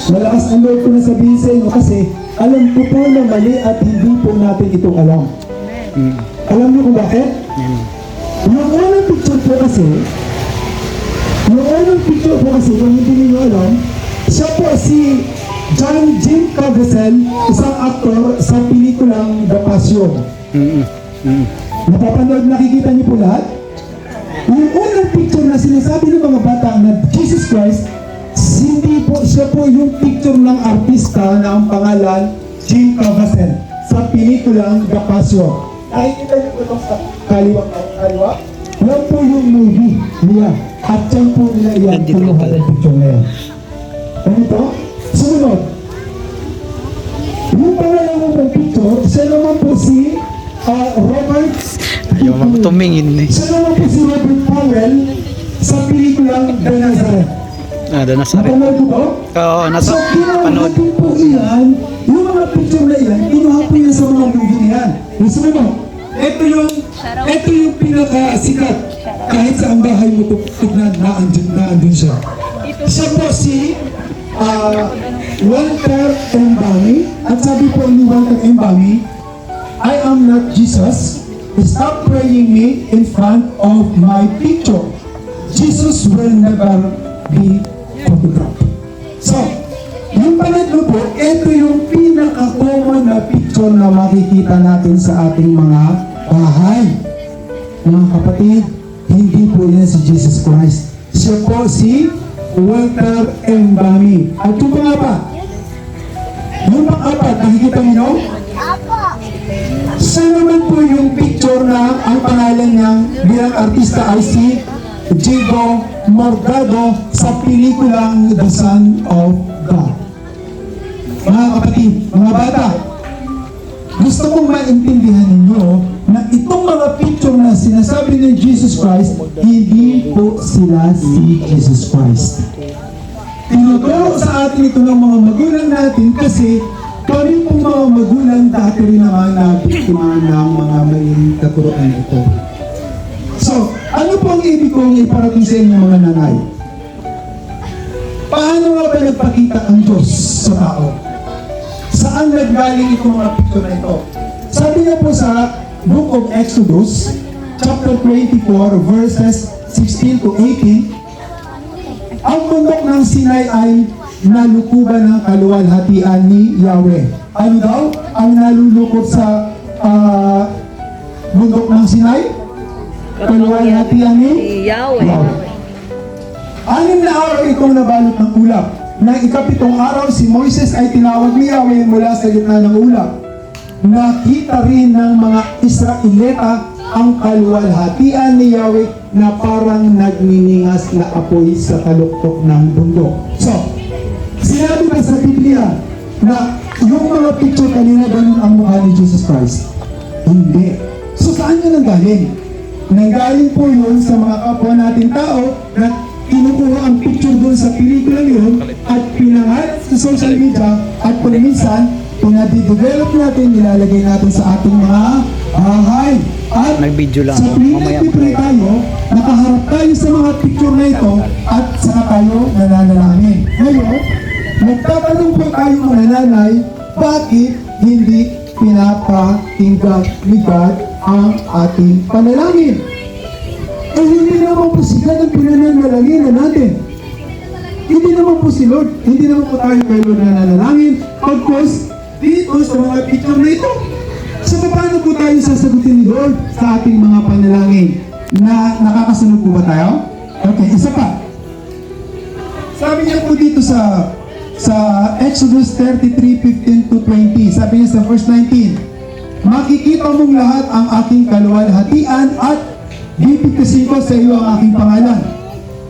Malakas ang Lord ko na sabihin sa inyo kasi alam ko po na mali at hindi po natin ito alam. Alam niyo kung bakit? Yung unang picture po kasi, kung hindi niyo alam, siya po si John Jim Caviezel, isang aktor sa pelikulang The Passion. Napapanood, nakikita niyo po lahat? Yung unang picture na sinasabi ng mga bata na Jesus Christ, hindi po, siya po yung picture ng artista na ang pangalan Jim Caviezel sa pelikulang The Passion. Nakikita niyo po ito sa kaliwa? Yan po yung movie niya. At yan po nila yan kinuha ng picture na yan. Ano ito? Sumunod. Yung pangalawang picture, siya naman po si Robert. Ayaw tumingin eh. Siya naman po si Robert Powell sa pelikulang The Nazareth. Ada Nazareth. Napanood mo po? Oo, nasa So, ginawa panood. natin po iyan, yung mga picture na iyan, kinuha po yan sa mga movie na yan. Gusto mo? Ito yung pinakasikat. Kahit sa ang bahay mo tignan, naandun siya. Siya po si Walter Mbami. At sabi po ni Walter Mbami, I am not Jesus. Stop praying me in front of my picture. Jesus will never be photographed. So, yung pangatlo po, ito yung pinaka-common na picture na makikita natin sa ating mga bahay. Mga kapatid, hindi po yan si Jesus Christ. Siya po si Walter Mbami. At yung pang-apat, nakikita niyo? Siya naman po yung picture na ang pangalan niyang bilang artista ay si Diego Morgado sa pelikulang The Son of God. Mga kapatid, mga bata, gusto kong maintindihan ninyo na itong mga picture na sinasabi ng Jesus Christ, hindi po sila si Jesus Christ. Tinuturo sa atin ito ng mga magulang natin kasi kami pong mga magulang dati rin naman na biktima ng mga maling katuruan ito. So, ano po ang ibig kong iparating sa inyo mga nanay? Paano nga ba nagpakita ang Diyos sa tao? Saan naggaling itong mga picture na ito? Sabi niya po sa Book of Exodus, chapter 24, verses 16 to 18, ang bundok ng Sinai ay nalukuban ng kaluwalhatian ni Yahweh. Ano daw? Ang nalulukot sa bundok ng Sinai? Kaluwalhatian ni Yahweh. 6 na araw itong nabalot ng ulap. Nang ikapitong araw, si Moises ay tinawag ni Yahweh mula sa gitna ng ulap. Nakita rin ng mga Israelita ang kaluwalhatian ni Yahweh na parang nagniningas na apoy sa taluktok ng bundok. So, sinabi ba sa Biblia na yung mga picture kanina ganun ang mukha ni Jesus Christ? Hindi. So, saan yun nanggaling? Nanggaling po yun sa mga kapwa natin tao na kinukuha ang picture doon sa pelikula yun at pinangalat sa social media at kung minsan, pinadidevelop natin, nilalagay natin sa ating mga bahay. At Nag-video lang sa ako. tuwing Mamaya nagpipray tayo, nakaharap tayo sa mga picture na ito at saka tayo nananalangin. Ngayon, nagtatanong po tayo mga nanay, bakit hindi pinapakinggan ni God ang ating panalangin? Eh hindi naman po sila ng pinananalangin na natin. Hindi naman po si Lord, hindi naman po tayo kay Lord nananalangin. Pagkos, dito sa mga picture na ito. So paano po tayo sasagutin ni Lord sa ating mga panalangin? Na nakakasunod po ba tayo? Okay, isa pa. Sabi niya po dito sa Exodus 33:15 to 20, sabi niya sa verse 19, makikita mong lahat ang aking kaluwalhatian at bibigkasin ko sa iyo ang aking pangalan,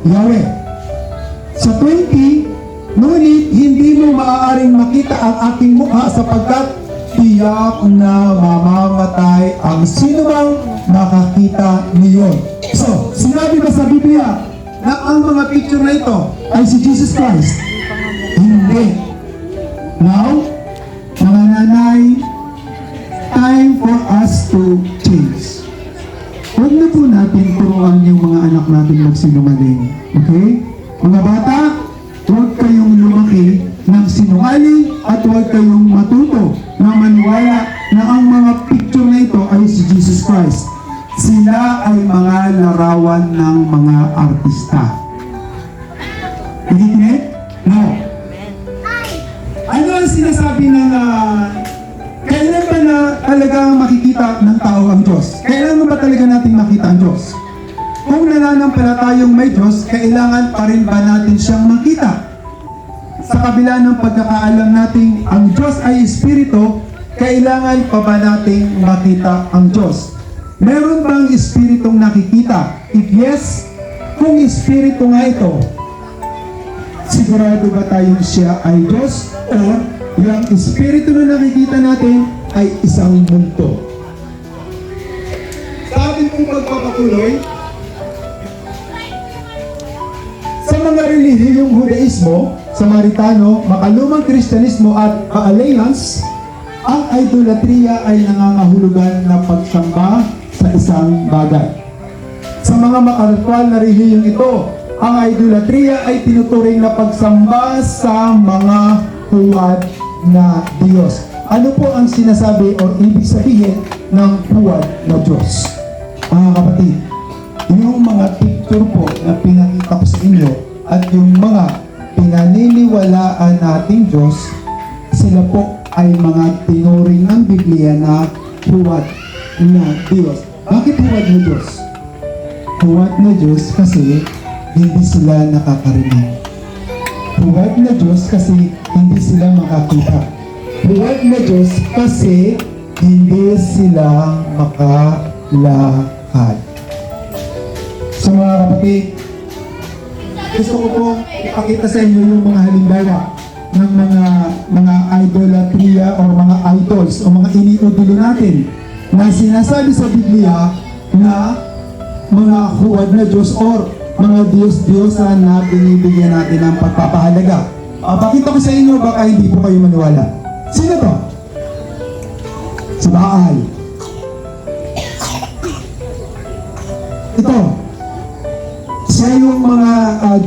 Yahweh. Sa 20, ngunit hindi mo maaaring makita ang aking mukha sapagkat tiyak na mamamatay ang sinumang makakita niyon. So, sinabi ba sa Biblia na ang mga picture na ito ay si Jesus Christ? Hindi. Now, mga nanay, time for us to change. Huwag na po natin turuan yung mga anak natin magsinungaling. Okay? Mga bata, huwag kayong lumaki ng huwag kayong matuto na maniwala na ang mga picture na ito ay si Jesus Christ. Sila ay mga larawan ng mga artista. Nakikinig? No. Ano ang sinasabi ng kailan ba na talaga makikita ng tao ang Diyos? Kailan ba talaga natin makita ang Diyos? Kung nananampalatayong may Diyos, kailangan pa rin ba natin siyang makita? Sa kabila ng pagkakaalam natin ang Diyos ay Espiritu, kailangan pa ba nating makita ang Diyos? Meron bang Espiritong nakikita? If yes, kung Espiritu nga ito, sigurado ba tayong siya ay Diyos? O yung Espiritu na nakikita natin ay isang multo? Sa ating pong pagpapatuloy, sa mga relihiyong Judaismo, Samaritano, makalumang Kristyanismo at Alliance, ang idolatria ay nangangahulugan na pagsamba sa isang bagay. Sa mga makarakwal na relihiyong ito, ang idolatria ay tinuturing na pagsamba sa mga huwad na Diyos. Ano po ang sinasabi o ibig sabihin ng huwad na Diyos? Mga kapatid, yung mga picture po na pinakita ko sa inyo at yung mga pinaniniwalaan nating Diyos, sila po ay mga tinuring ng Biblia na huwad na Diyos. Bakit huwad na Diyos? Huwad na Diyos kasi hindi sila nakakarinig. Huwad na Diyos kasi hindi sila makakita. Huwad na Diyos kasi hindi sila makalakad. So mga kapatid, gusto ko po ipakita sa inyo yung mga halimbawa ng mga idolatria o mga idols o mga iniudulo natin na sinasabi sa Biblia na mga huwad na Diyos or mga Diyos-Diyosan na binibigyan natin ng pagpapahalaga. Pakita ko sa inyo, baka hindi po kayo maniwala. Sino to? Si Baal. Ito. Siya yung mga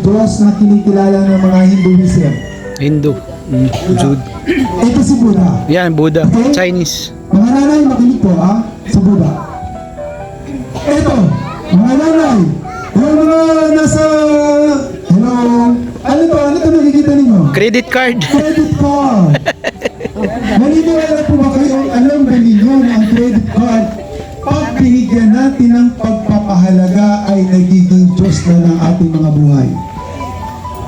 Diyos na kinikilala ng mga Hinduism. Hindu. Jude. Ito si Buddha. Yan, Buddha. Okay? Chinese. Mga nanay, makinig po ha, sa Buddha. Ito, mga nanay, yung mga nasa, hello, ano to nakikita ninyo? Credit card. Credit card. Naniniwala po ba kayo, alam ba ninyo na ang credit card, pag binigyan natin ng pagpapahalaga ay nagiging Diyos na ng ating mga buhay.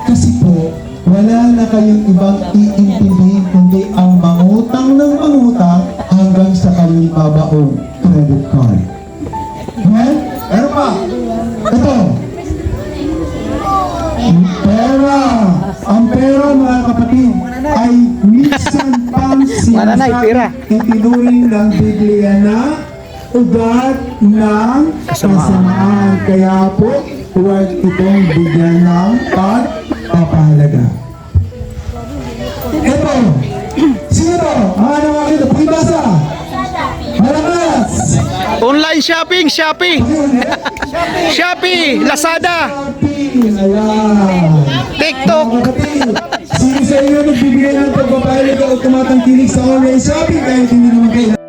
Kasi po, wala na kayong ibang iintindihin kundi ang mangutang ng mangutang hanggang sa kanyang babaong credit card. Amen? Pero pa, ito. Pera. Ang pera, mga kapatid, ay minsan pang Mananay, pera. itinuring ng Biblia na ugat ng kasamaan. Kaya po, huwag itong bigyan ng pagpapahalaga. Ito. Sino to? Mga naman ito. Pakibasa. Malakas. Online shopping, Shopee. Shopee, Lazada, Ayan. TikTok. Mga kapatid, sino sa inyo nagbibigay ng pagpapahalaga o tumatangkilik sa online shopping kahit hindi naman kailangan?